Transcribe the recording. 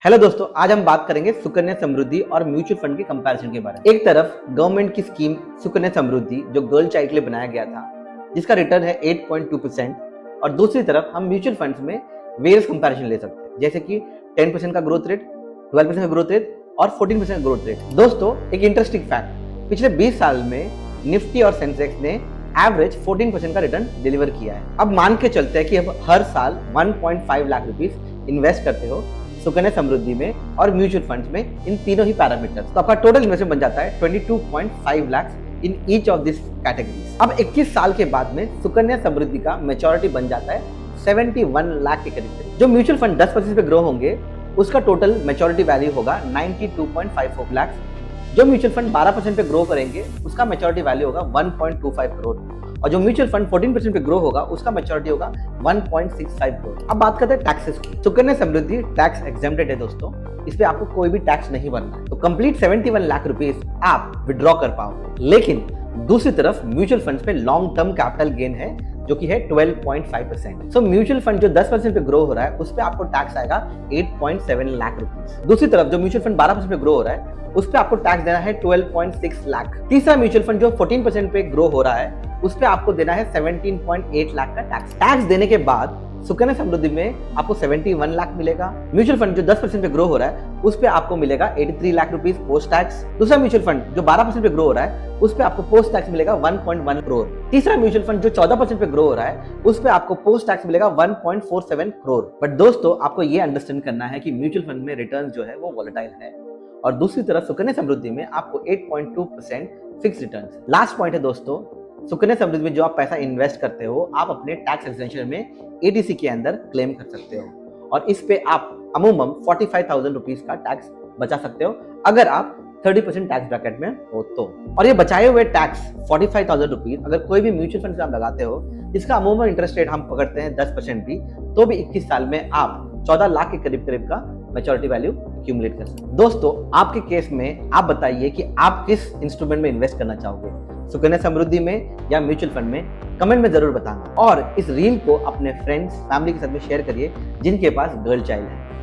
Hello दोस्तों, आज हम बात करेंगे सुकन्या समृद्धि और म्यूचुअल फंड के कंपैरिजन के बारे में। एक तरफ गवर्नमेंट की स्कीम सुकन्या समृद्धि जो गर्ल चाइल्ड के लिए बनाया गया था, जिसका रिटर्न है 8.2%, और दूसरी तरफ हम म्यूचुअल फंड्स में वेरियस कंपैरिजन ले सकते हैं, जैसे कि 10% का ग्रोथ रेट, 12% का ग्रोथ रेट और 14% का ग्रोथ रेट। दोस्तों, एक इंटरेस्टिंग फैक्ट, पिछले 20 साल में निफ्टी और सेंसेक्स ने एवरेज 14% का रिटर्न डिलीवर किया है। अब मान के चलते हैं कि अब हर साल 1.5 लाख रुपीस इन्वेस्ट करते हो सुकन्या समृद्धि में और म्यूचुअल फंड्स में, इन तीनों ही पैरामीटर्स, तो आपका टोटल इन्वेस्टमेंट बन जाता है 22.5 lakh in each of this categories. अब 21 साल के बाद में सुकन्या समृद्धि का मैच्योरिटी बन जाता है 71 लाख के करीब। जो म्यूचुअल फंड 10% पे ग्रो होंगे उसका टोटल मैच्योरिटी वैल्यू होगा 92.54 लाख। जो म्यूचुअल फंड 12% पे ग्रो करेंगे उसका मैच्योरिटी वैल्यू होगा 1.25 करोड़, और जो म्यूचुअल फंड 14% पे ग्रो होगा उसका मैच्योरिटी होगा 1.65 करोड़। अब बात करते हैं टैक्सेस की। सुकन्या समृद्धि टैक्स एग्जेम्प्टेड है दोस्तों, इस पे आपको कोई भी टैक्स नहीं भरना है, तो कंप्लीट 71 लाख रुपीस आप विड्रॉ कर पाओगे। लेकिन दूसरी तरफ म्यूचुअल फंड्स पे लॉन्ग टर्म कैपिटल गेन है जो कि है 12.5%। सो म्यूचुअल फंड जो 10% पे ग्रो हो रहा है उस पे आपको टैक्स आएगा 8.7 लाख रुपीस। दूसरी तरफ जो म्यूचुअल फंड 12% पे ग्रो हो रहा है उस पे आपको टैक्स देना है 12.6 लाख। तीसरा म्यूचुअल फंड जो 14% पे ग्रो हो रहा है उस पे आपको देना है 17.8 लाख का टैक्स। टैक्स देने के बाद सुकन्या समृद्धि में आपको 71 लाख मिलेगा। म्यूचुअल फंड जो 10% पे ग्रो हो रहा है उस पे आपको मिलेगा 83 लाख रुपीस पोस्ट टैक्स। दूसरा म्यूचुअल फंड जो 12% पे ग्रो हो रहा है उस पे आपको पोस्ट टैक्स मिलेगा 1.1 करोड़। तीसरा म्यूचुअल फंड जो 14% पे ग्रो हो रहा है उस पे आपको पोस्ट टैक्स मिलेगा 1.47 करोड़। बट दोस्तों, आपको ये अंडरस्टैंड करना है कि म्यूचुअल फंड में रिटर्न जो है वो वॉलेटाइल है, और दूसरी तरफ सुकन्या समृद्धि में आपको 8.2% फिक्स रिटर्न। लास्ट पॉइंट है दोस्तों, सुकन्या समृद्धि में जो आप पैसा इन्वेस्ट करते हो आप अपने टैक्स एक्सेंशन में एटीसी के अंदर क्लेम कर सकते हो, और इस पे आप अमूमन 45,000 रुपीज का टैक्स बचा सकते हो अगर आप 30% टैक्स ब्रैकेट में हो तो। और ये बचाए हुए टैक्स 45,000 रुपीज अगर कोई भी म्यूचुअल फंड से आप लगाते हो जिसका अमूमन इंटरेस्ट रेट हम पकड़ते हैं 10% भी, तो भी 21 साल में आप 14 लाख के करीब करीब का मैच्योरिटी वैल्यू एक्यूमुलेट कर सकते हैं। दोस्तों, आपके केस में आप बताइए कि आप किस इंस्ट्रूमेंट में इन्वेस्ट करना चाहोगे, सुकन्या समृद्धि में या म्यूचुअल फंड में? कमेंट में जरूर बताना, और इस रील को अपने फ्रेंड्स फैमिली के साथ में शेयर करिए जिनके पास गर्ल चाइल्ड है।